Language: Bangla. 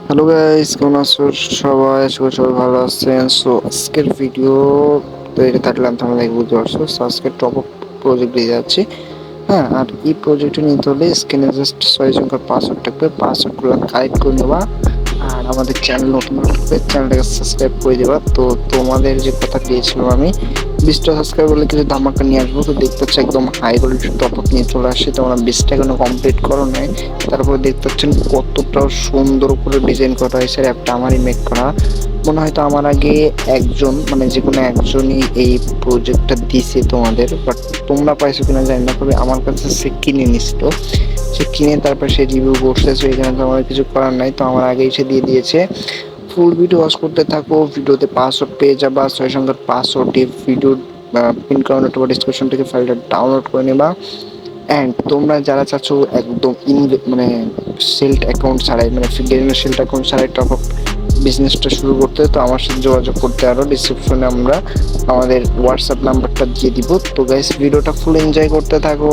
হ্যালো গাইস, কেমন আছো সবাই? আশা করি সবাই ভালো আছেন। সো আজকের ভিডিও তৈরি থাকলাম, তোমরা দেখে বুঝতে পারছো। সো আজকে টপ আপ প্রজেক্ট দিয়ে যাচ্ছি। হ্যাঁ, আর এই প্রজেক্টটা নিতে হলে স্ক্রিনে জাস্ট 6 সংখ্যার পাসওয়ার্ড থাকবে, পাসওয়ার্ডগুলো কালেক্ট করে নেবা। আর আমাদের চ্যানেল নতুন থাকবে, চ্যানেলটাকে সাবস্ক্রাইব করে দেবা। তো তোমাদের যে কথা দিয়েছিলাম আমি, 20টা সাবস্ক্রাইব করলে কিছু ধামাকা নিয়ে আসবো। তো দেখতে পাচ্ছি একদম হাই কোয়ালিটির টপ আপ নিয়ে চলে আসছে। তোমরা 20টা এখনো কমপ্লিট করো নাই, তারপরে দেখতে পাচ্ছেন কতটা সুন্দর করে ডিজাইন করা হয়েছে। অ্যাপটা আমারই মেক করা। মনে হয়তো আমার আগে একজন, মানে যে কোনো একজনই এই প্রজেক্টটা দিছে তোমাদের, বাট তোমরা পাইছো কিনা জানি না। তবে আমার কাছে সে কিনে নিছিল, সে কিনে তারপর সে রিভিউ করতেছে। এখানে তো আমার কিছু করার নাই, তো আমার আগেই সে দিয়ে দিয়েছে। ফুল ভিডিও ওয়াচ করতে থাকো, ভিডিওতে পাসওয়ার্ড পেয়ে যাবা। 6 সংখ্যার পাসওয়ার্ড দিয়ে ভিডিও পিন করানো, অথবা ডিসক্রিপশন থেকে ফাইলটা ডাউনলোড করে নেবা। অ্যান্ড তোমরা যারা চাচ্ছ একদম মানে সেলড অ্যাকাউন্ট ছাড়াই, মানে গেমিং সেলড অ্যাকাউন্ট ছাড়াই টপ আপ বিজনেসটা শুরু করতে, তো আমার সাথে যোগাযোগ করতে। আরও ডিসক্রিপশনে আমরা আমাদের হোয়াটসঅ্যাপ নাম্বারটা দিয়ে দিব। তো গাইস, ভিডিওটা ফুল এনজয় করতে থাকো।